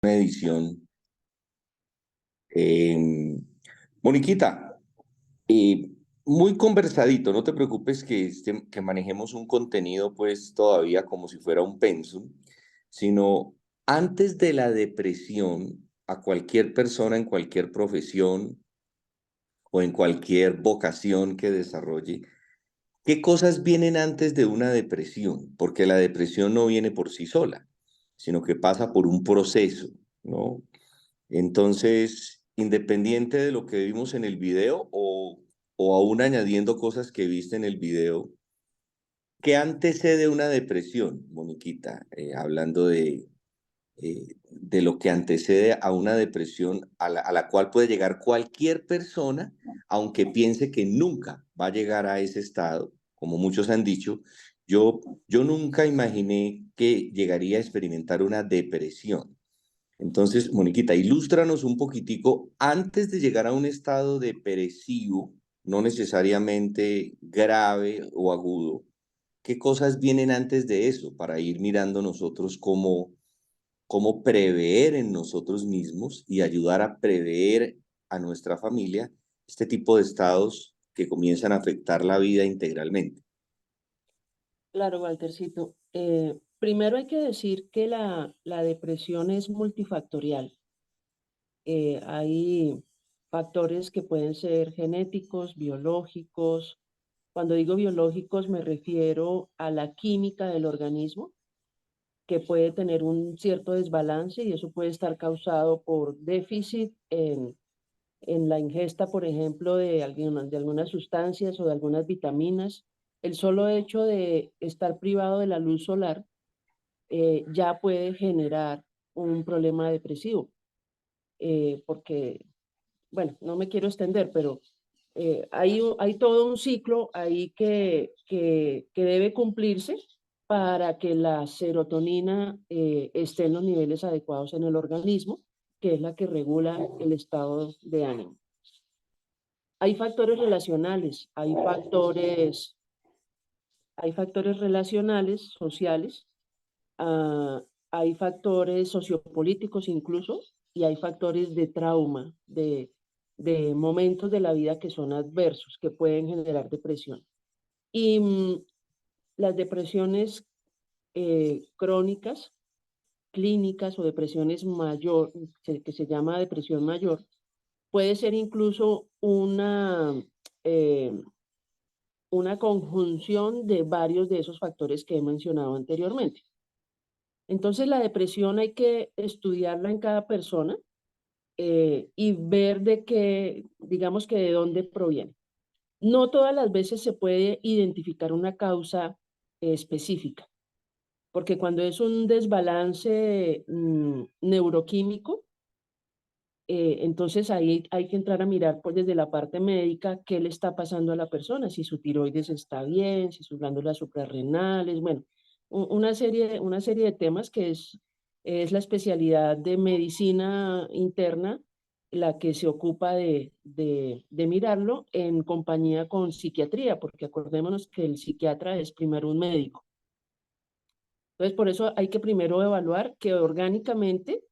Una edición. Eh, Moniquita, eh, muy conversadito, no te preocupes que manejemos un contenido pues todavía como si fuera un pensum, sino antes de la depresión, a cualquier persona en cualquier profesión o en cualquier vocación que desarrolle, ¿qué cosas vienen antes de una depresión? Porque la depresión no viene por sí sola, sino que pasa por un proceso, ¿no? Entonces, independiente de lo que vimos en el video o aún añadiendo cosas que viste en el video, ¿qué antecede una depresión, Moniquita? Hablando de lo que antecede a una depresión a la cual puede llegar cualquier persona, aunque piense que nunca va a llegar a ese estado, como muchos han dicho. Yo nunca imaginé que llegaría a experimentar una depresión. Entonces, Moniquita, ilústranos un poquitico antes de llegar a un estado depresivo, no necesariamente grave o agudo. ¿Qué cosas vienen antes de eso para ir mirando nosotros cómo prever en nosotros mismos y ayudar a prever a nuestra familia este tipo de estados que comienzan a afectar la vida integralmente? Claro, Waltercito. Primero hay que decir que la depresión es multifactorial. Hay factores que pueden ser genéticos, biológicos. Cuando digo biológicos me refiero a la química del organismo, que puede tener un cierto desbalance y eso puede estar causado por déficit en la ingesta, por ejemplo, de algunas sustancias o de algunas vitaminas. El solo hecho de estar privado de la luz solar ya puede generar un problema depresivo, porque, bueno, no me quiero extender, pero hay todo un ciclo ahí que debe cumplirse para que la serotonina esté en los niveles adecuados en el organismo, que es la que regula el estado de ánimo. Hay factores relacionales, hay factores relacionales, sociales, ah, hay factores sociopolíticos incluso, y hay factores de trauma, de momentos de la vida que son adversos, que pueden generar depresión. Y las depresiones crónicas, clínicas o depresiones mayor, que se llama depresión mayor, puede ser incluso eh, una conjunción de varios de esos factores que he mencionado anteriormente. Entonces, la depresión hay que estudiarla en cada persona y ver de qué, digamos que de dónde proviene. No todas las veces se puede identificar una causa específica, porque cuando es un desbalance neuroquímico, entonces ahí hay que entrar a mirar pues, desde la parte médica qué le está pasando a la persona, si su tiroides está bien, si sus glándulas suprarrenales, bueno, una serie de temas que es la especialidad de medicina interna la que se ocupa de mirarlo en compañía con psiquiatría, porque acordémonos que el psiquiatra es primero un médico. Entonces, por eso hay que primero evaluar que orgánicamente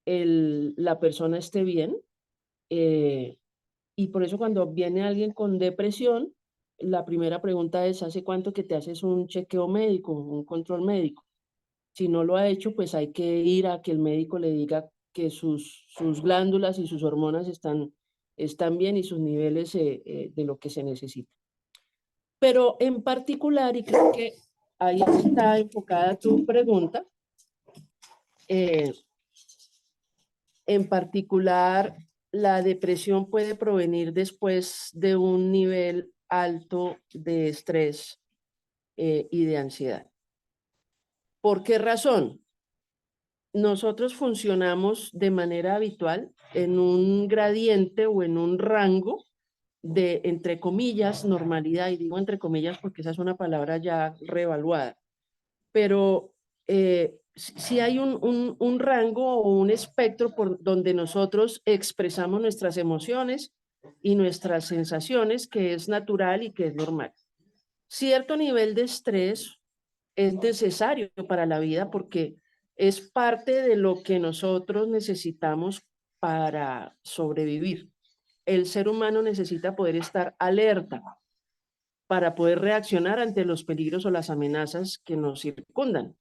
la persona esté bien, eh, y por eso cuando viene alguien con depresión, la primera pregunta es, ¿hace cuánto que te haces un chequeo médico, un control médico? Si no lo ha hecho, pues hay que ir a que el médico le diga que sus glándulas y sus hormonas están bien y sus niveles de lo que se necesita. Pero en particular, y creo que ahí está enfocada tu pregunta, eh, en particular, la depresión puede provenir después de un nivel alto de estrés y de ansiedad. ¿Por qué razón? Nosotros funcionamos de manera habitual en un gradiente o en un rango de, entre comillas, normalidad, y digo entre comillas porque esa es una palabra ya reevaluada, pero sí hay un rango o un espectro por donde nosotros expresamos nuestras emociones y nuestras sensaciones, que es natural y que es normal. Cierto nivel de estrés es necesario para la vida porque es parte de lo que nosotros necesitamos para sobrevivir. El ser humano necesita poder estar alerta para poder reaccionar ante los peligros o las amenazas que nos circundan.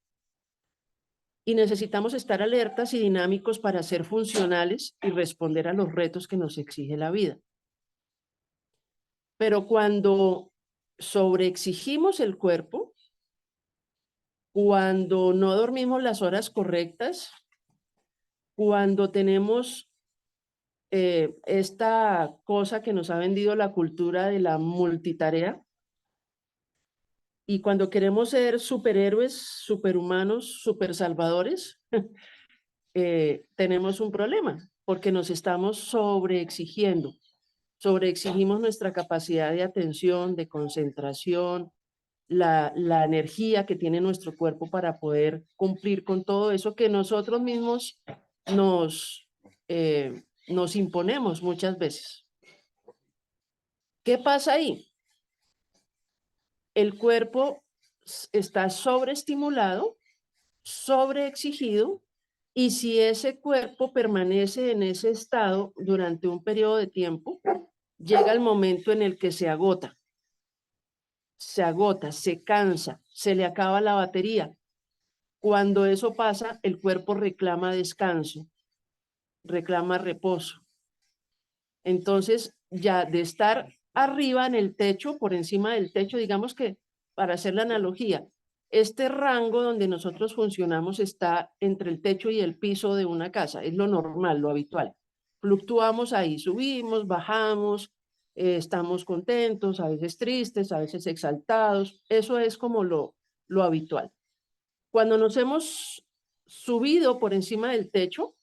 Y necesitamos estar alertas y dinámicos para ser funcionales y responder a los retos que nos exige la vida. Pero cuando sobreexigimos el cuerpo, cuando no dormimos las horas correctas, cuando tenemos esta cosa que nos ha vendido la cultura de la multitarea, y cuando queremos ser superhéroes, superhumanos, supersalvadores, tenemos un problema, porque nos estamos sobreexigiendo. Sobreexigimos nuestra capacidad de atención, de concentración, la energía que tiene nuestro cuerpo para poder cumplir con todo eso que nosotros mismos nos, nos imponemos muchas veces. ¿Qué pasa ahí? El cuerpo está sobreestimulado, sobreexigido, y si ese cuerpo permanece en ese estado durante un periodo de tiempo, llega el momento en el que se agota, se cansa, se le acaba la batería. Cuando eso pasa, el cuerpo reclama descanso, reclama reposo. Entonces, ya de estar arriba en el techo, por encima del techo, digamos que, para hacer la analogía, este rango donde nosotros funcionamos está entre el techo y el piso de una casa, es lo normal, lo habitual. Fluctuamos ahí, subimos, bajamos, estamos contentos, a veces tristes, a veces exaltados, eso es como lo habitual. Cuando nos hemos subido por encima del techo,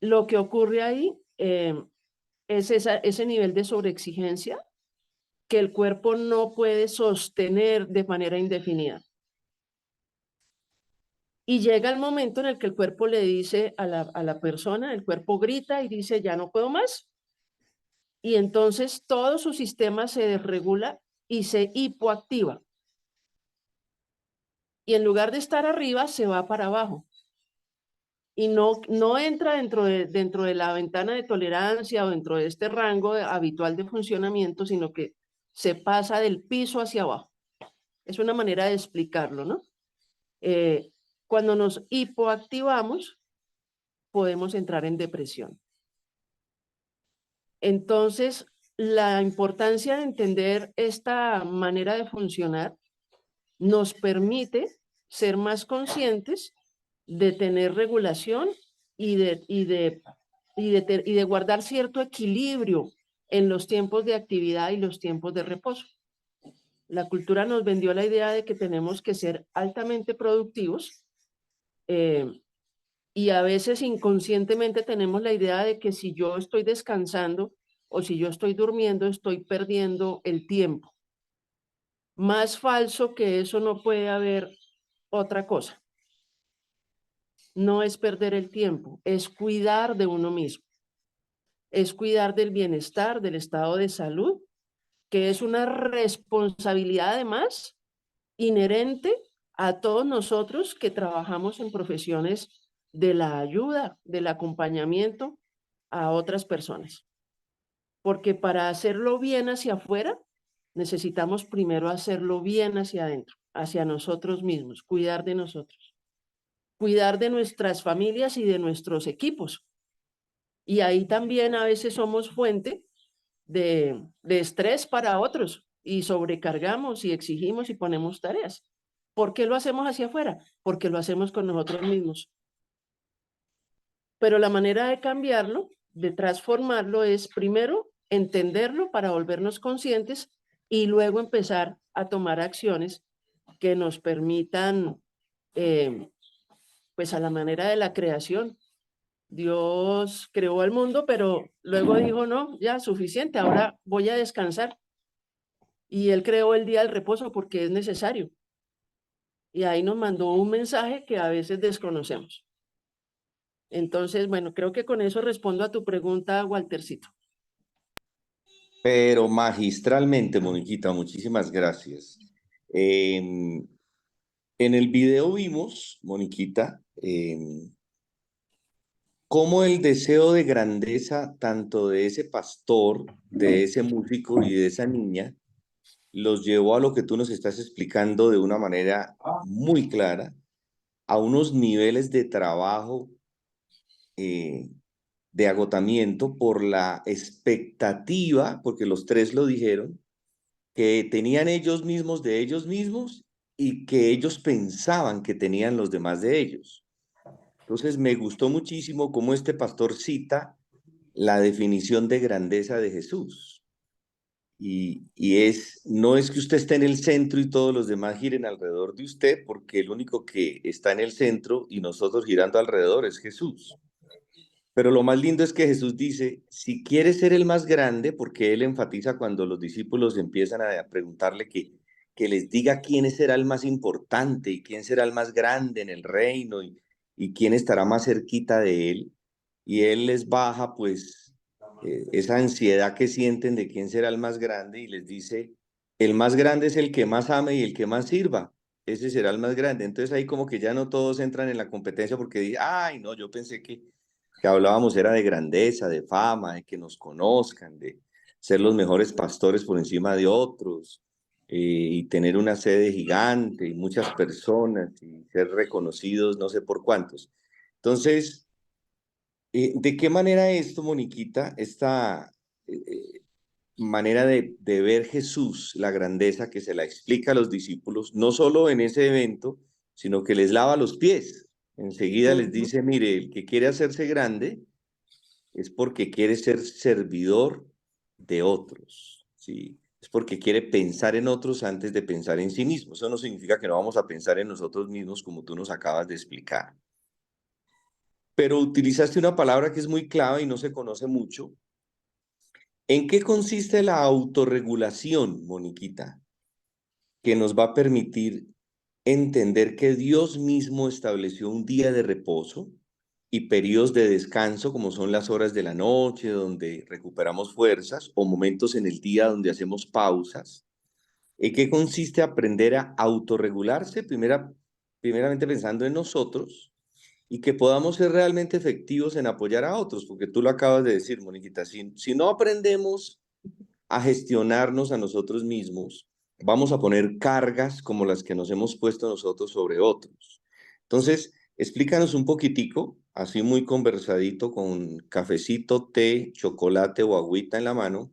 lo que ocurre ahí es ese nivel de sobreexigencia que el cuerpo no puede sostener de manera indefinida. Y llega el momento en el que el cuerpo le dice a la persona, el cuerpo grita y dice, ya no puedo más. Y entonces todo su sistema se desregula y se hipoactiva. Y en lugar de estar arriba, se va para abajo. Y no entra dentro de la ventana de tolerancia o dentro de este rango habitual de funcionamiento, sino que se pasa del piso hacia abajo. Es una manera de explicarlo, ¿no? Cuando nos hipoactivamos, podemos entrar en depresión. Entonces, la importancia de entender esta manera de funcionar nos permite ser más conscientes de tener regulación y de guardar cierto equilibrio en los tiempos de actividad y los tiempos de reposo. La cultura nos vendió la idea de que tenemos que ser altamente productivos y a veces inconscientemente tenemos la idea de que si yo estoy descansando o si yo estoy durmiendo, estoy perdiendo el tiempo. Más falso que eso no puede haber otra cosa. No es perder el tiempo, es cuidar de uno mismo, es cuidar del bienestar, del estado de salud, que es una responsabilidad además inherente a todos nosotros que trabajamos en profesiones de la ayuda, del acompañamiento a otras personas. Porque para hacerlo bien hacia afuera, necesitamos primero hacerlo bien hacia adentro, hacia nosotros mismos, cuidar de nosotros, cuidar de nuestras familias y de nuestros equipos. Y ahí también a veces somos fuente de estrés para otros y sobrecargamos y exigimos y ponemos tareas. ¿Por qué lo hacemos hacia afuera? Porque lo hacemos con nosotros mismos. Pero la manera de cambiarlo, de transformarlo, es primero entenderlo para volvernos conscientes y luego empezar a tomar acciones que nos permitan, pues a la manera de la creación. Dios creó al mundo, pero luego dijo, no, ya suficiente, ahora voy a descansar. Y Él creó el día del reposo porque es necesario. Y ahí nos mandó un mensaje que a veces desconocemos. Entonces, bueno, creo que con eso respondo a tu pregunta, Waltercito. Pero magistralmente, Moniquita, muchísimas gracias. Em, En el video vimos, Moniquita, cómo el deseo de grandeza tanto de ese pastor, de ese músico y de esa niña los llevó a lo que tú nos estás explicando de una manera muy clara, a unos niveles de trabajo, eh, de agotamiento por la expectativa, porque los tres lo dijeron, que tenían ellos mismos de ellos mismos y que ellos pensaban que tenían los demás de ellos. Entonces me gustó muchísimo cómo este pastor cita la definición de grandeza de Jesús. No es que usted esté en el centro y todos los demás giren alrededor de usted, porque el único que está en el centro y nosotros girando alrededor es Jesús. Pero lo más lindo es que Jesús dice, si quieres ser el más grande, porque él enfatiza cuando los discípulos empiezan a preguntarle que les diga quién será el más importante y quién será el más grande en el reino y quién estará más cerquita de él. Y él les baja pues esa ansiedad que sienten de quién será el más grande y les dice, el más grande es el que más ame y el que más sirva. Ese será el más grande. Entonces ahí como que ya no todos entran en la competencia porque dicen, ay, no, yo pensé que hablábamos era de grandeza, de fama, de que nos conozcan, de ser los mejores pastores por encima de otros, y tener una sede gigante y muchas personas y ser reconocidos no sé por cuántos. Entonces, ¿de qué manera esto, Moniquita, esta manera de ver Jesús, la grandeza que se la explica a los discípulos, no solo en ese evento, sino que les lava los pies? Enseguida les Ujú. dice, mire, el que quiere hacerse grande, es porque quiere ser servidor de otros, ¿sí? Es porque quiere pensar en otros antes de pensar en sí mismo. Eso no significa que no vamos a pensar en nosotros mismos como tú nos acabas de explicar. Pero utilizaste una palabra que es muy clave y no se conoce mucho. ¿En qué consiste la autorregulación, Moniquita, que nos va a permitir entender que Dios mismo estableció un día de reposo y periodos de descanso, como son las horas de la noche, donde recuperamos fuerzas, o momentos en el día donde hacemos pausas? ¿En qué consiste aprender a autorregularse? Primeramente pensando en nosotros y que podamos ser realmente efectivos en apoyar a otros, porque tú lo acabas de decir, Moniquita, si no aprendemos a gestionarnos a nosotros mismos, vamos a poner cargas como las que nos hemos puesto nosotros sobre otros. Entonces, explícanos un poquitico, así muy conversadito, con cafecito, té, chocolate o agüita en la mano,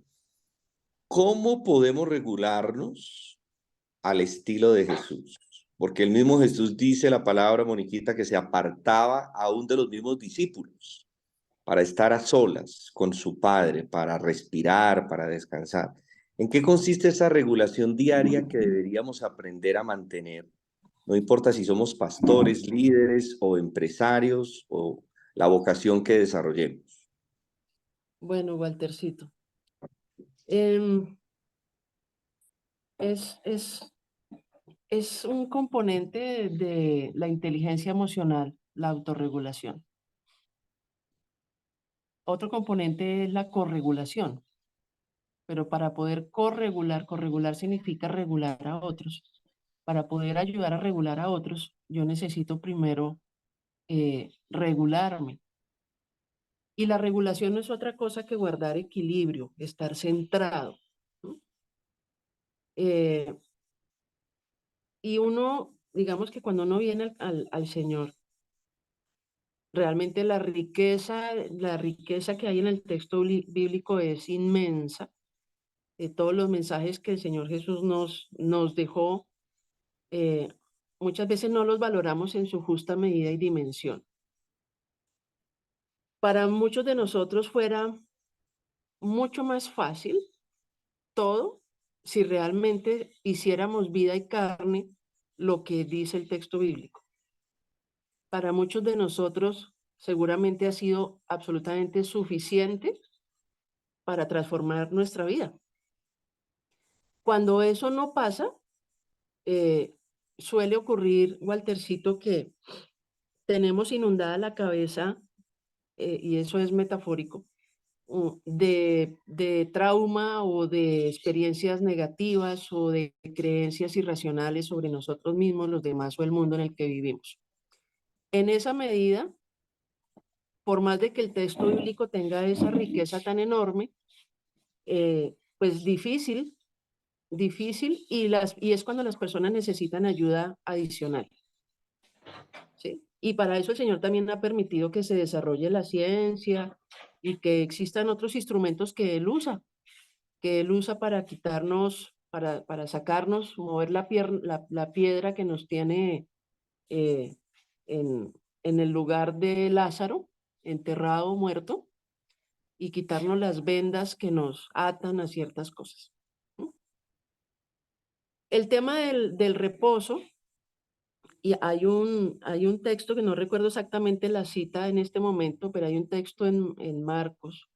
¿cómo podemos regularnos al estilo de Jesús? Porque el mismo Jesús dice la palabra, Moniquita, que se apartaba aún de los mismos discípulos para estar a solas con su Padre, para respirar, para descansar. ¿En qué consiste esa regulación diaria que deberíamos aprender a mantener? No importa si somos pastores, líderes o empresarios o la vocación que desarrollemos. Bueno, Waltercito, em, es, es, es un componente de la inteligencia emocional, la autorregulación. Otro componente es la corregulación, pero para poder corregular significa regular a otros. Para poder ayudar a regular a otros, yo necesito primero regularme. Y la regulación no es otra cosa que guardar equilibrio, estar centrado, ¿no? Eh, y uno, digamos que cuando uno viene al Señor, realmente la riqueza que hay en el texto bíblico es inmensa. Todos los mensajes que el Señor Jesús nos dejó, eh, muchas veces no los valoramos en su justa medida y dimensión. Para muchos de nosotros fuera mucho más fácil todo si realmente hiciéramos vida y carne lo que dice el texto bíblico. Para muchos de nosotros seguramente ha sido absolutamente suficiente para transformar nuestra vida. Cuando eso no pasa, suele ocurrir, Waltercito, que tenemos inundada la cabeza, y eso es metafórico, de trauma o de experiencias negativas o de creencias irracionales sobre nosotros mismos, los demás o el mundo en el que vivimos. En esa medida, por más de que el texto bíblico tenga esa riqueza tan enorme, pues difícil, y es cuando las personas necesitan ayuda adicional, ¿sí? Y para eso el Señor también ha permitido que se desarrolle la ciencia y que existan otros instrumentos que Él usa para quitarnos, para sacarnos, mover la piedra que nos tiene eh, en, en el lugar de Lázaro, enterrado, muerto, y quitarnos las vendas que nos atan a ciertas cosas. ¿No? El tema del reposo, y hay un texto que no recuerdo exactamente la cita en este momento, pero hay un texto en Marcos,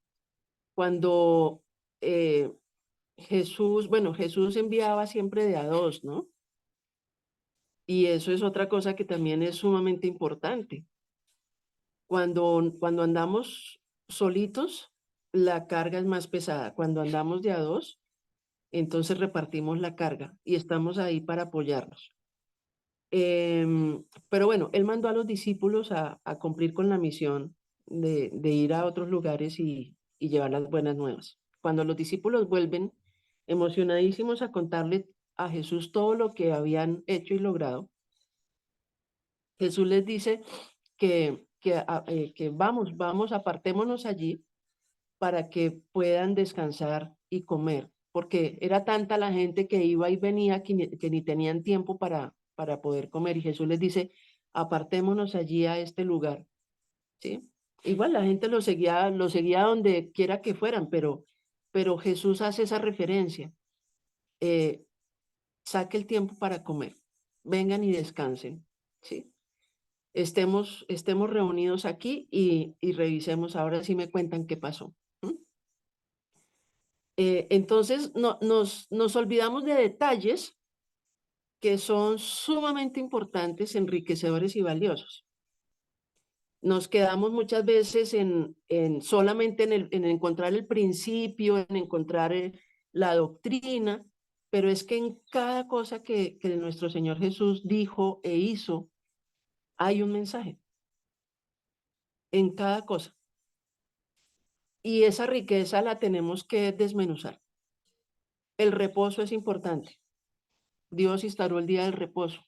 cuando Jesús enviaba siempre de a dos, ¿no? Y eso es otra cosa que también es sumamente importante. Cuando andamos solitos, la carga es más pesada. Cuando andamos de a dos, entonces repartimos la carga y estamos ahí para apoyarnos. Pero bueno, él mandó a los discípulos a cumplir con la misión de ir a otros lugares y llevar las buenas nuevas. Cuando los discípulos vuelven emocionadísimos a contarle a Jesús todo lo que habían hecho y logrado, Jesús les dice que vamos, apartémonos allí para que puedan descansar y comer, porque era tanta la gente que iba y venía que ni tenían tiempo para poder comer. Y Jesús les dice, apartémonos allí a este lugar, ¿sí? Igual la gente lo seguía donde quiera que fueran, pero Jesús hace esa referencia. eh, Saque el tiempo para comer, vengan y descansen, ¿sí? Estemos reunidos aquí y revisemos, ahora sí me cuentan qué pasó. Entonces, nos olvidamos de detalles que son sumamente importantes, enriquecedores y valiosos. Nos quedamos muchas veces solamente en encontrar el principio, en encontrar la doctrina, pero es que en cada cosa que nuestro Señor Jesús dijo e hizo, hay un mensaje, en cada cosa. Y esa riqueza la tenemos que desmenuzar. El reposo es importante. Dios instauró el día del reposo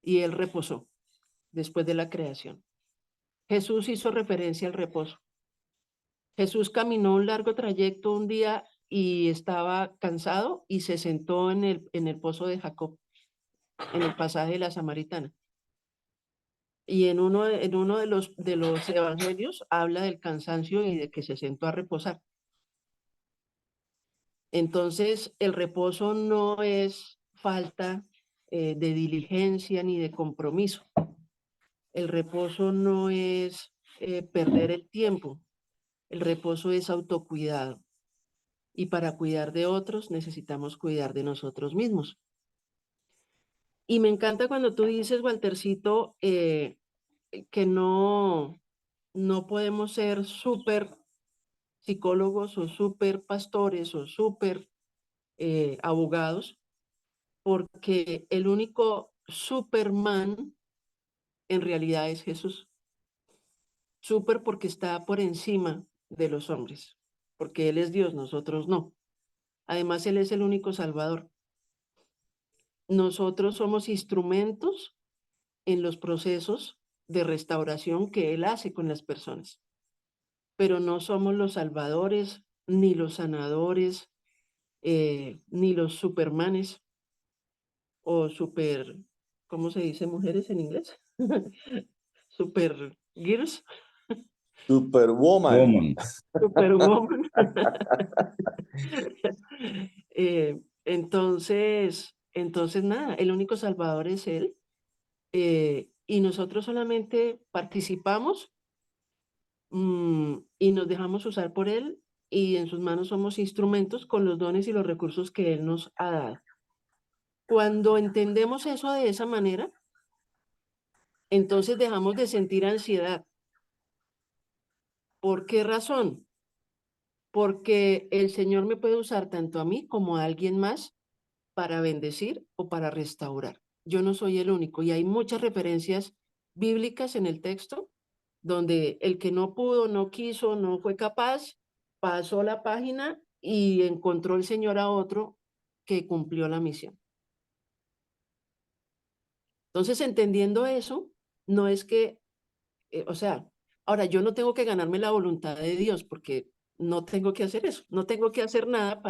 y Él reposó después de la creación. Jesús hizo referencia al reposo. Jesús caminó un largo trayecto un día y estaba cansado y se sentó en el pozo de Jacob, en el pasaje de la Samaritana. Y en uno de los evangelios habla del cansancio y de que se sentó a reposar. Entonces, el reposo no es falta de diligencia ni de compromiso. El reposo no es perder el tiempo. El reposo es autocuidado. Y para cuidar de otros necesitamos cuidar de nosotros mismos. Y me encanta cuando tú dices, Waltercito, que no podemos ser súper psicólogos o súper pastores o súper abogados, porque el único Superman en realidad es Jesús. Súper porque está por encima de los hombres, porque Él es Dios, nosotros no. Además, Él es el único Salvador. Nosotros somos instrumentos en los procesos de restauración que Él hace con las personas, pero no somos los salvadores, ni los sanadores, ni los supermanes o super, ¿cómo se dice mujeres en inglés? Super girls, Superwoman. Woman. superwoman. Entonces nada, el único salvador es Él. Y nosotros solamente participamos y nos dejamos usar por Él y en sus manos somos instrumentos con los dones y los recursos que Él nos ha dado. Cuando entendemos eso de esa manera, entonces dejamos de sentir ansiedad. ¿Por qué razón? porque el Señor me puede usar tanto a mí como a alguien más para bendecir o para restaurar. Yo no soy el único y hay muchas referencias bíblicas en el texto donde el que no pudo, no quiso, no fue capaz, pasó la página y encontró el Señor a otro que cumplió la misión. Entonces, entendiendo eso, no es que, o sea, ahora yo no tengo que ganarme la voluntad de Dios porque no tengo que hacer eso, no tengo que hacer nada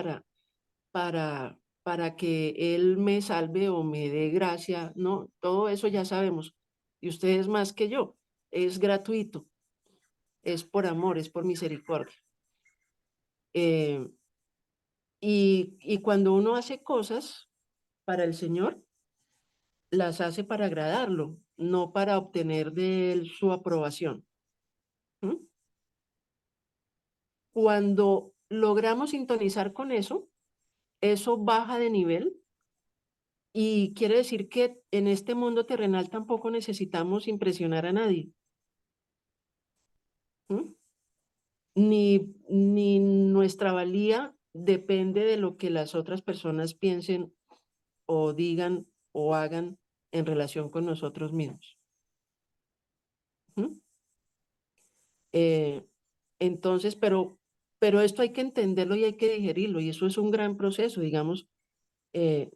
para que Él me salve o me dé gracia, no, todo eso ya sabemos. Y ustedes más que yo, es gratuito, es por amor, es por misericordia. Eh, y cuando uno hace cosas para el Señor, las hace para agradarlo, no para obtener de Él su aprobación. ¿M? Cuando logramos sintonizar con eso baja de nivel y quiere decir que en este mundo terrenal tampoco necesitamos impresionar a nadie. ¿M? Ni nuestra valía depende de lo que las otras personas piensen o digan o hagan en relación con nosotros mismos. ¿M? Eh, entonces, pero esto hay que entenderlo y hay que digerirlo, y eso es un gran proceso, digamos, eh,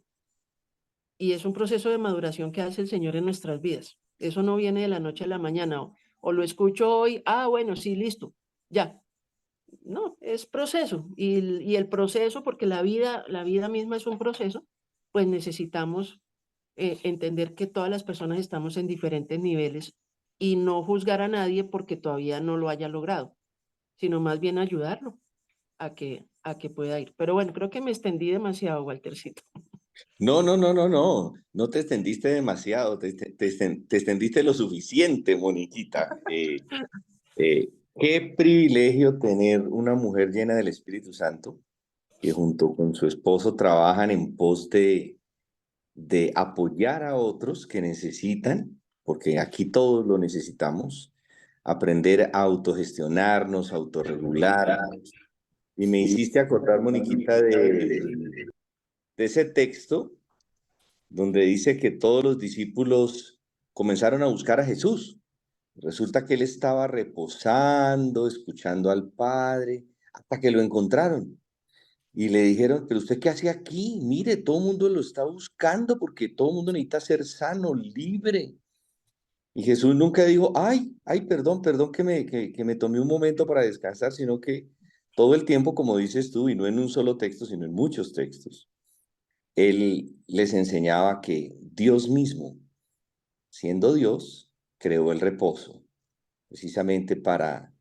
y es un proceso de maduración que hace el Señor en nuestras vidas. Eso no viene de la noche a la mañana, o lo escucho hoy, bueno, sí, listo, ya. No, es proceso, y el proceso, porque la vida misma es un proceso, pues necesitamos entender que todas las personas estamos en diferentes niveles y no juzgar a nadie porque todavía no lo haya logrado, sino más bien ayudarlo a que pueda ir. Pero bueno, creo que me extendí demasiado, Waltercito. No, no, no, no, no. No te extendiste demasiado, te extendiste lo suficiente, Moniquita. Qué privilegio tener una mujer llena del Espíritu Santo que junto con su esposo trabajan en pos de apoyar a otros que necesitan, porque aquí todos lo necesitamos, aprender a autogestionarnos, autorregularnos. Y me hiciste acordar, Moniquita, de ese texto donde dice que todos los discípulos comenzaron a buscar a Jesús. Resulta que él estaba reposando, escuchando al Padre, hasta que lo encontraron. Y le dijeron, pero usted qué hace aquí? Mire, todo el mundo lo está buscando porque todo el mundo necesita ser sano, libre. Y Jesús nunca dijo, ay, perdón, perdón que me tomé un momento para descansar, sino que todo el tiempo, como dices tú, y no en un solo texto, sino en muchos textos, él les enseñaba que Dios mismo, siendo Dios, creó el reposo, precisamente para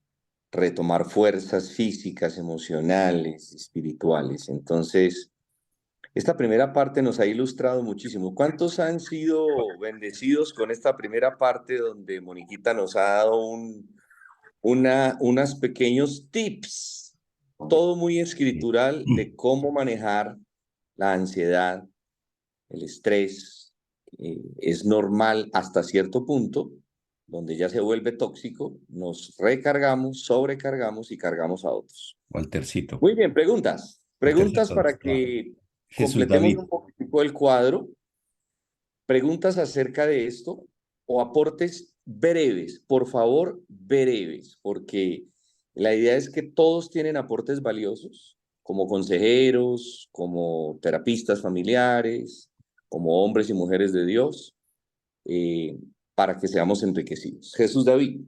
retomar fuerzas físicas, emocionales, espirituales. Entonces, esta primera parte nos ha ilustrado muchísimo. ¿Cuántos han sido bendecidos con esta primera parte donde Moniquita nos ha dado unas pequeños tips, todo muy escritural, de cómo manejar la ansiedad, el estrés? Es normal hasta cierto punto, donde ya se vuelve tóxico, nos recargamos, sobrecargamos y cargamos a otros. Waltercito, Muy bien, preguntas. Preguntas Waltercito, para ah, que Jesús completemos David, un poquitico el cuadro. Preguntas acerca de esto o aportes breves, por favor, breves, porque la idea es que todos tienen aportes valiosos, como consejeros, como terapistas familiares, como hombres y mujeres de Dios, eh, para que seamos enriquecidos. Jesús David,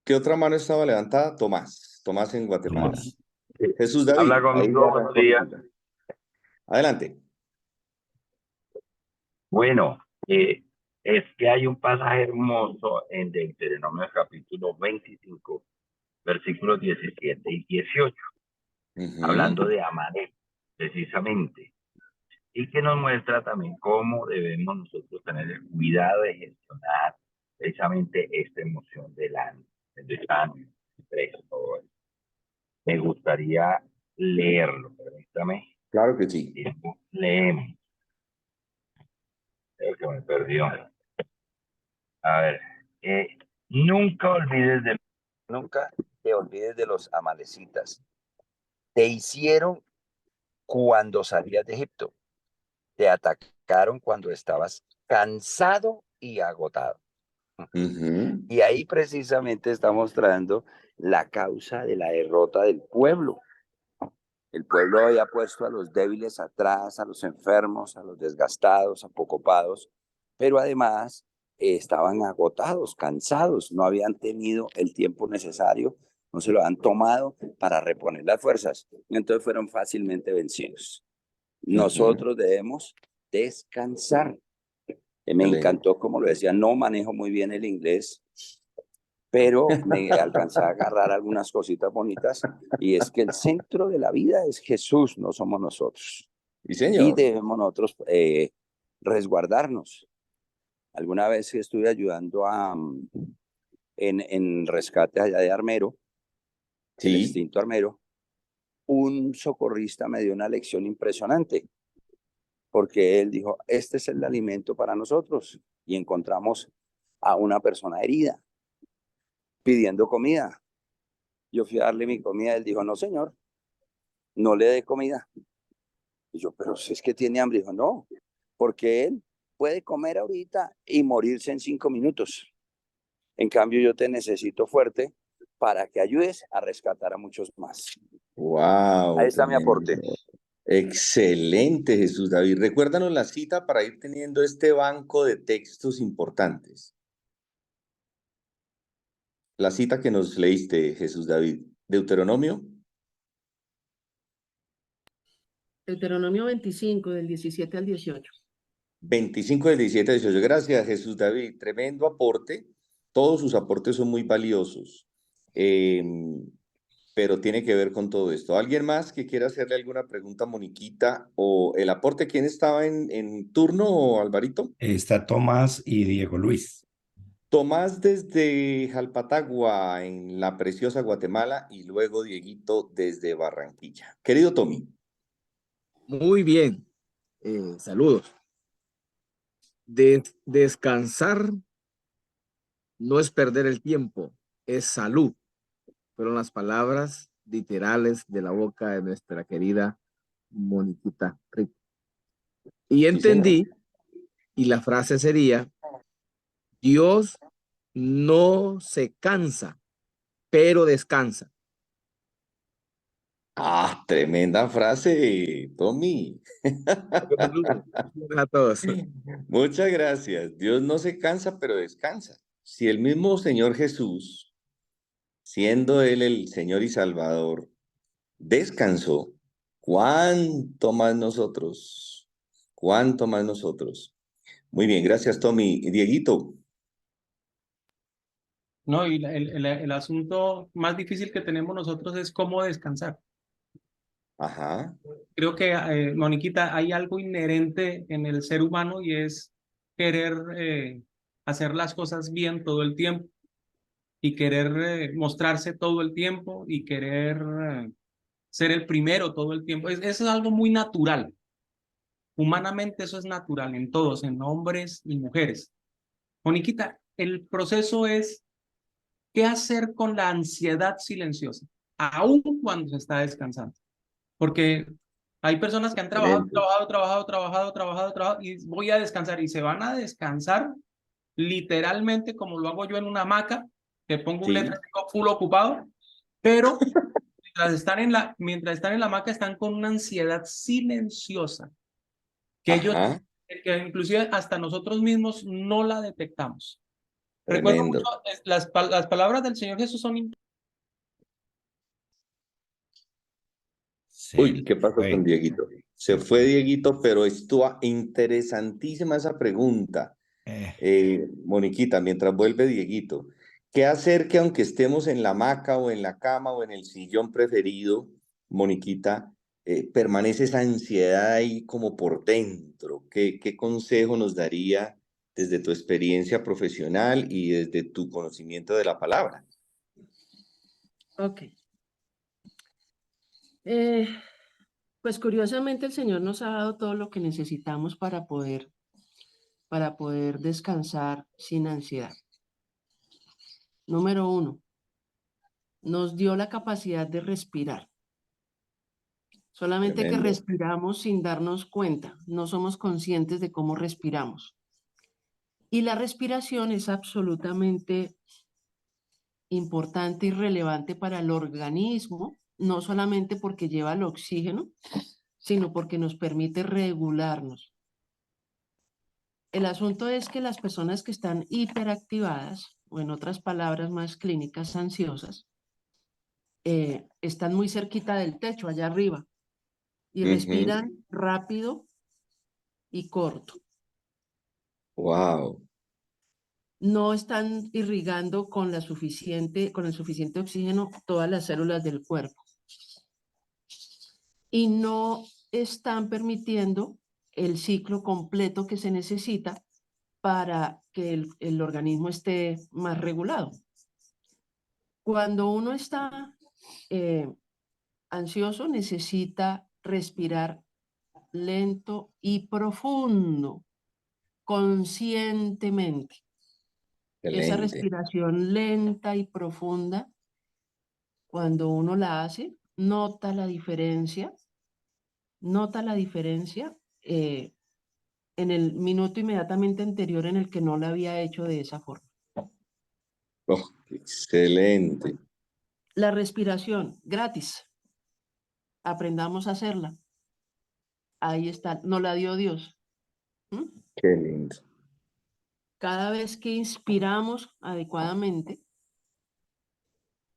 ¿qué otra mano estaba levantada? Tomás, Tomás en Guatemala. Tomás. Jesús Habla David, ahí conmigo, buenos arrancó días. Moniquita. Adelante. Bueno, es que hay un pasaje hermoso en Deuteronomio capítulo 25, versículos 17 y 18, hablando de Amalek, precisamente, y que nos muestra también cómo debemos nosotros tener el cuidado de gestionar precisamente esta emoción del desánimo, el estrés, todo eso. Me gustaría leerlo, permítame. Claro que sí. Leemos. Creo que me perdió. A ver, nunca olvides de, nunca te olvides de los amalecitas. Te hicieron cuando salías de Egipto. Te atacaron cuando estabas cansado y agotado. Y ahí precisamente está mostrando la causa de la derrota del pueblo. El pueblo había puesto a los débiles atrás, a los enfermos, a los desgastados, acocopados, pero además estaban agotados, cansados, no habían tenido el tiempo necesario, no se lo han tomado para reponer las fuerzas. Entonces fueron fácilmente vencidos. Nosotros debemos descansar. Me encantó, como lo decía, no manejo muy bien el inglés, pero me alcancé a agarrar algunas cositas bonitas, y es que el centro de la vida es Jesús, no somos nosotros. Sí, Y señor. debemos nosotros resguardarnos. Alguna vez estuve ayudando en rescate allá de Armero, el Sí. extinto Armero. Un socorrista me dio una lección impresionante, porque él dijo, este es el alimento para nosotros, y encontramos a una persona herida pidiendo comida. Yo fui a darle mi comida, él dijo, no señor, no le dé comida. Y yo, pero si es que tiene hambre. Dijo, no, porque él puede comer ahorita y morirse en 5 minutos. En cambio, yo te necesito fuerte para que ayudes a rescatar a muchos más. Ahí Wow, está mi aporte. tremendo. Excelente, Jesús David. Recuérdanos la cita para ir teniendo este banco de textos importantes. La cita que nos leíste, Jesús David. Deuteronomio Deuteronomio 25, del 17 al 18. 25 del 17 al 18. Gracias, Jesús David. Tremendo aporte. Todos sus aportes son muy valiosos. Pero tiene que ver con todo esto. ¿Alguien más que quiera hacerle alguna pregunta a Moniquita o el aporte? ¿Quién estaba en turno, Alvarito? Está Tomás y Diego Luis. Tomás desde Jalpatagua, en la preciosa Guatemala, y luego Dieguito desde Barranquilla. Querido Tommy. Muy bien, saludos. Descansar no es perder el tiempo, es salud. Fueron las palabras literales de la boca de nuestra querida Moniquita Rico. Y Sí, señor. entendí, y la frase sería, Dios no se cansa, pero descansa. Ah, tremenda frase, Tommy. A todos. Muchas gracias. Dios no se cansa, pero descansa. Si el mismo Señor Jesús, siendo Él el Señor y Salvador, descansó, ¿cuánto más nosotros? ¿Cuánto más nosotros? Muy bien, gracias, Tommy. Dieguito. No, y el asunto más difícil que tenemos nosotros es cómo descansar. Ajá. Creo que, Moniquita, hay algo inherente en el ser humano y es querer hacer las cosas bien todo el tiempo y querer mostrarse todo el tiempo y querer ser el primero todo el tiempo. Eso es algo muy natural. Humanamente eso es natural en todos, en hombres y mujeres. Moniquita, el proceso es qué hacer con la ansiedad silenciosa, aun cuando se está descansando. Porque hay personas que han Excelente. trabajado y voy a descansar y se van a descansar literalmente como lo hago yo en una hamaca, que pongo un Sí. letrero full ocupado, pero mientras están en la hamaca están con una ansiedad silenciosa Ajá. que inclusive hasta nosotros mismos no la detectamos. Recuerdo Tremendo. mucho, las palabras del Señor Jesús son. Uy, ¿qué pasó con Dieguito? Se fue Dieguito, pero estuvo interesantísima esa pregunta. Moniquita, mientras vuelve Dieguito, ¿qué hacer que aunque estemos en la hamaca o en la cama o en el sillón preferido, Moniquita, permanece esa ansiedad ahí como por dentro? ¿Qué consejo nos daría desde tu experiencia profesional y desde tu conocimiento de la palabra? Ok. Pues curiosamente el Señor nos ha dado todo lo que necesitamos para poder para poder descansar sin ansiedad. Número 1, nos dio la capacidad de respirar. Solamente que Tremendo. respiramos sin darnos cuenta, no somos conscientes de cómo respiramos. Y la respiración es absolutamente importante y relevante para el organismo, no solamente porque lleva el oxígeno, sino porque nos permite regularnos. El asunto es que las personas que están hiperactivadas, o en otras palabras más clínicas, ansiosas, están muy cerquita del techo, allá arriba, y respiran rápido y corto. Wow. No están irrigando con el suficiente oxígeno todas las células del cuerpo. Y no están permitiendo el ciclo completo que se necesita para que el organismo esté más regulado. Cuando uno está ansioso, necesita respirar lento y profundo, conscientemente. Esa Excelente. respiración lenta y profunda, cuando uno la hace, nota la diferencia en el minuto inmediatamente anterior en el que no la había hecho de esa forma. Oh, excelente. La respiración, gratis. Aprendamos a hacerla. Ahí está, nos la dio Dios. ¿Mm? Qué lindo. Cada vez que inspiramos adecuadamente,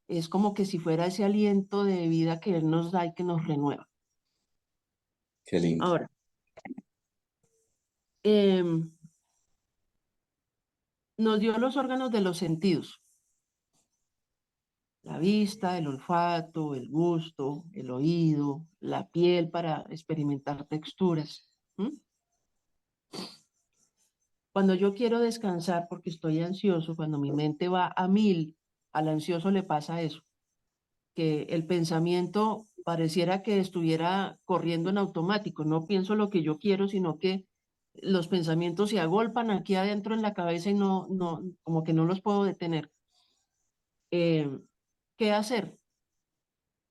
es como que si fuera ese aliento de vida que Él nos da y que nos renueva. Qué lindo. Ahora, nos dio los órganos de los sentidos. La vista, el olfato, el gusto, el oído, la piel para experimentar texturas. ¿Mm? Cuando yo quiero descansar porque estoy ansioso, cuando mi mente va a 1000, al ansioso le pasa eso, que el pensamiento pareciera que estuviera corriendo en automático. No pienso lo que yo quiero, sino que los pensamientos se agolpan aquí adentro en la cabeza y como que no los puedo detener. ¿Qué hacer?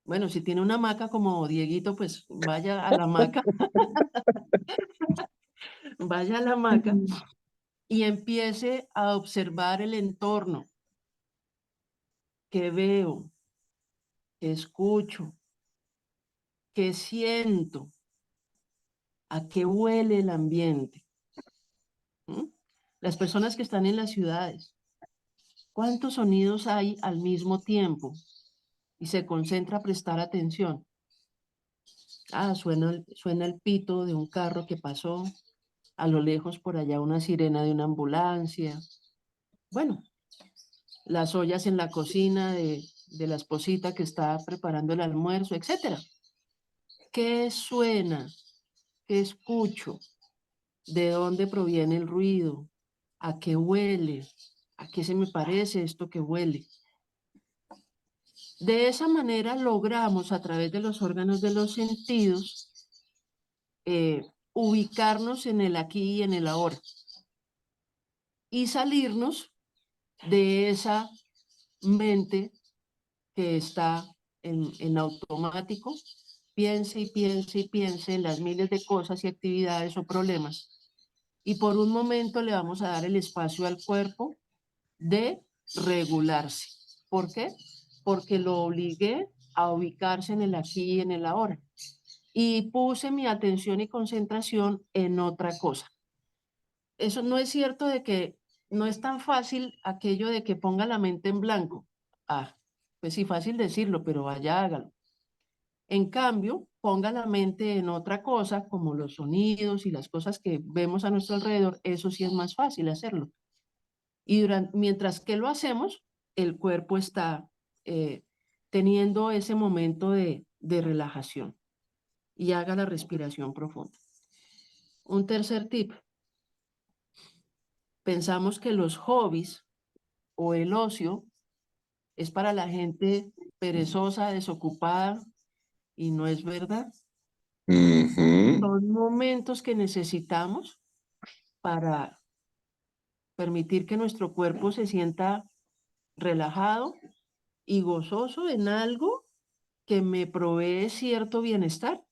Bueno, si tiene una hamaca como Dieguito, pues vaya a la hamaca, vaya a la hamaca y empiece a observar el entorno que veo, que escucho, que siento, a qué huele el ambiente. ¿Mm? Las personas que están en las ciudades, ¿cuántos sonidos hay al mismo tiempo? Y se concentra a prestar atención. Suena el pito de un carro que pasó, a lo lejos por allá una sirena de una ambulancia. Bueno, las ollas en la cocina de la esposita que está preparando el almuerzo, etc. ¿Qué suena? ¿Qué escucho? ¿De dónde proviene el ruido? ¿A qué huele? ¿A qué se me parece esto que huele? De esa manera logramos a través de los órganos de los sentidos ubicarnos en el aquí y en el ahora y salirnos de esa mente que está en automático, piense y piense y piense en las miles de cosas y actividades o problemas. Y por un momento le vamos a dar el espacio al cuerpo de regularse. ¿Por qué? Porque lo obligué a ubicarse en el aquí y en el ahora. Y puse mi atención y concentración en otra cosa. Eso no es cierto de que no es tan fácil aquello de que ponga la mente en blanco. Ah, pues sí, fácil decirlo, pero vaya, hágalo. En cambio, ponga la mente en otra cosa, como los sonidos y las cosas que vemos a nuestro alrededor, eso sí es más fácil hacerlo. Y mientras que lo hacemos, el cuerpo está teniendo ese momento de relajación y haga la respiración profunda. Un tercer tip. Pensamos que los hobbies o el ocio es para la gente perezosa, desocupada, y no es verdad. Son momentos que necesitamos para permitir que nuestro cuerpo se sienta relajado y gozoso en algo que me provee cierto bienestar.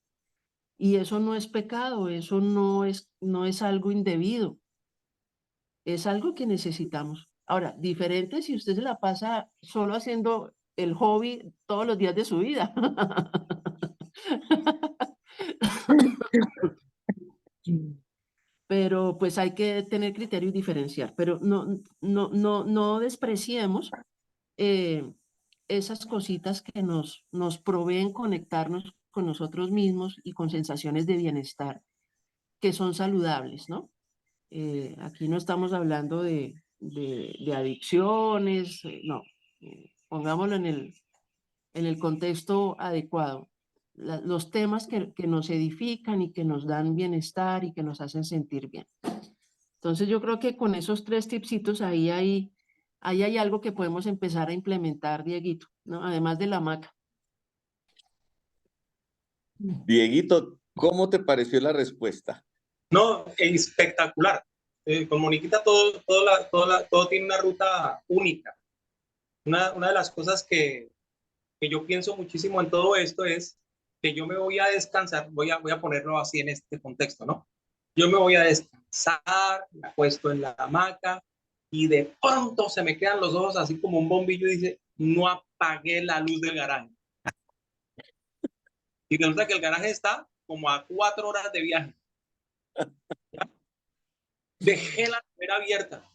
Y eso no es pecado, eso no es algo indebido, es algo que necesitamos. Ahora, diferente si usted se la pasa solo haciendo el hobby todos los días de su vida. Pero pues hay que tener criterio y diferenciar, pero no despreciemos esas cositas que nos proveen conectarnos con nosotros mismos y con sensaciones de bienestar que son saludables, ¿no? Aquí no estamos hablando de adicciones, no, pongámoslo en el contexto adecuado. Los temas que nos edifican y que nos dan bienestar y que nos hacen sentir bien. Entonces yo creo que con esos 3 tipsitos ahí hay algo que podemos empezar a implementar, Dieguito, ¿no? Además de la hamaca. Dieguito, ¿cómo te pareció la respuesta? No, espectacular. Con Moniquita todo tiene una ruta única. Una de las cosas que yo pienso muchísimo en todo esto es que yo me voy a descansar, voy a ponerlo así en este contexto, ¿no? Yo me voy a descansar, me acuesto en la hamaca y de pronto se me quedan los ojos así como un bombillo y dice, no apagué la luz del garaje. Y resulta que el garaje está como a 4 horas de viaje. Dejé la nevera abierta.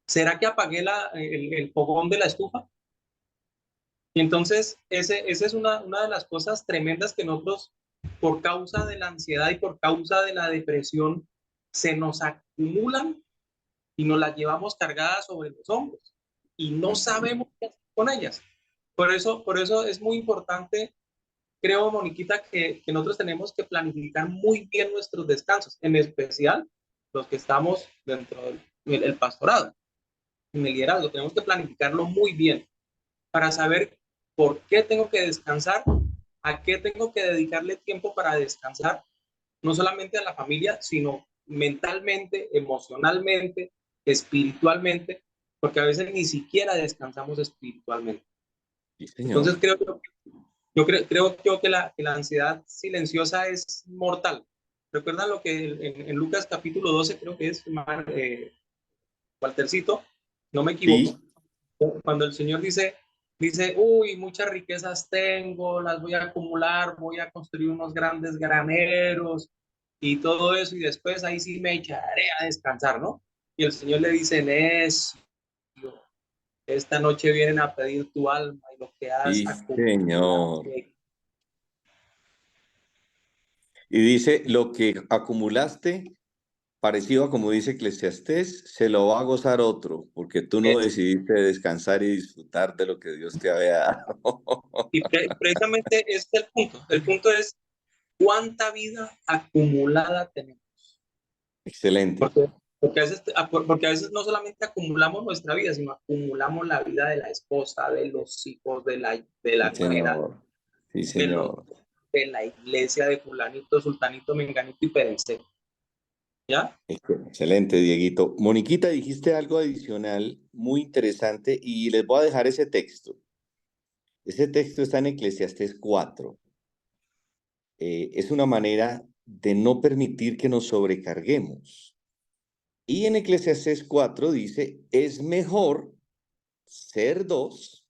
¿Será que apagué el fogón de la estufa? Y entonces, esa es una de las cosas tremendas que nosotros, por causa de la ansiedad y por causa de la depresión, se nos acumulan y nos las llevamos cargadas sobre los hombros y no sabemos qué hacer con ellas. Por eso es muy importante, creo, Moniquita, que nosotros tenemos que planificar muy bien nuestros descansos, en especial los que estamos dentro del pastorado, en el liderazgo. Tenemos que planificarlo muy bien para saber por qué tengo que descansar, a qué tengo que dedicarle tiempo para descansar, no solamente a la familia, sino mentalmente, emocionalmente, espiritualmente, porque a veces ni siquiera descansamos espiritualmente. Sí, señor. Entonces creo que la ansiedad silenciosa es mortal. ¿Recuerdan lo que en Lucas capítulo 12, creo que es, Waltercito, no me equivoco, Sí. cuando el Señor dice, uy, muchas riquezas tengo, las voy a acumular, voy a construir unos grandes graneros y todo eso, y después ahí sí me echaré a descansar, ¿no? Y el Señor le dice, necio, esta noche vienen a pedir tu alma y lo que has Sí, acumulado. señor. Y dice, lo que acumulaste, parecido a como dice Eclesiastés, se lo va a gozar otro, porque tú no decidiste descansar y disfrutar de lo que Dios te había dado. Y precisamente ese es el punto. El punto es cuánta vida acumulada tenemos. Excelente. Porque a veces no solamente acumulamos nuestra vida, sino acumulamos la vida de la esposa, de los hijos, de la Sí, nuera, señor. Sí, señor. de la iglesia, de fulanito, sultanito, menganito y perense. ¿Ya? Excelente, Dieguito. Moniquita, dijiste algo adicional muy interesante y les voy a dejar ese texto. Ese texto está en Eclesiastés 4. Es una manera de no permitir que nos sobrecarguemos. Y en Eclesiastés 4 dice, es mejor ser 2,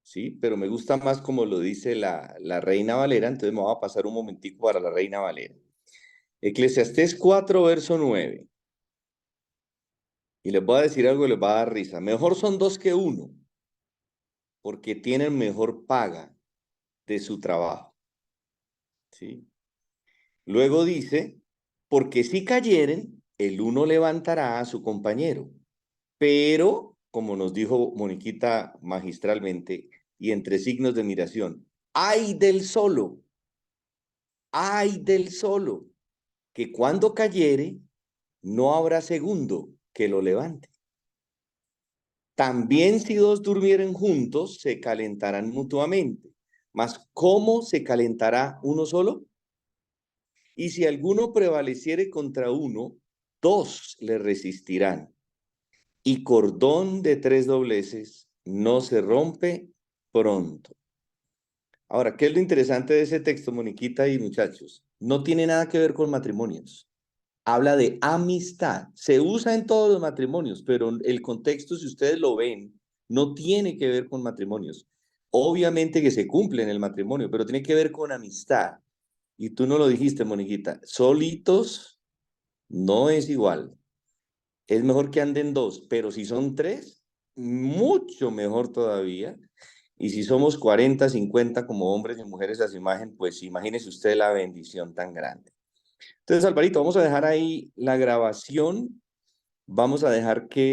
¿sí? Pero me gusta más como lo dice la Reina Valera, entonces me voy a pasar un momentico para la Reina Valera. Eclesiastés 4, verso 9. Y les voy a decir algo y les va a dar risa. Mejor son 2 que 1, porque tienen mejor paga de su trabajo, ¿sí? Luego dice, porque si cayeren, el uno levantará a su compañero. Pero, como nos dijo Moniquita magistralmente, y entre signos de admiración, ¡ay del solo! ¡Ay del solo! Que cuando cayere, no habrá segundo que lo levante. También si 2 durmieren juntos, se calentarán mutuamente. Mas, ¿cómo se calentará uno solo? Y si alguno prevaleciere contra uno, 2 le resistirán. y cordón de 3 dobleces no se rompe pronto. Ahora, ¿qué es lo interesante de ese texto, Moniquita y muchachos? No tiene nada que ver con matrimonios. Habla de amistad. Se usa en todos los matrimonios, pero el contexto, si ustedes lo ven, no tiene que ver con matrimonios. Obviamente que se cumple en el matrimonio, pero tiene que ver con amistad. Y tú no lo dijiste, Moniquita. Solitos no es igual. Es mejor que anden dos, pero si son tres, mucho mejor todavía. Y si somos 40, 50 como hombres y mujeres a su imagen, pues imagínese usted la bendición tan grande. Entonces, Alvarito, vamos a dejar ahí la grabación. Vamos a dejar que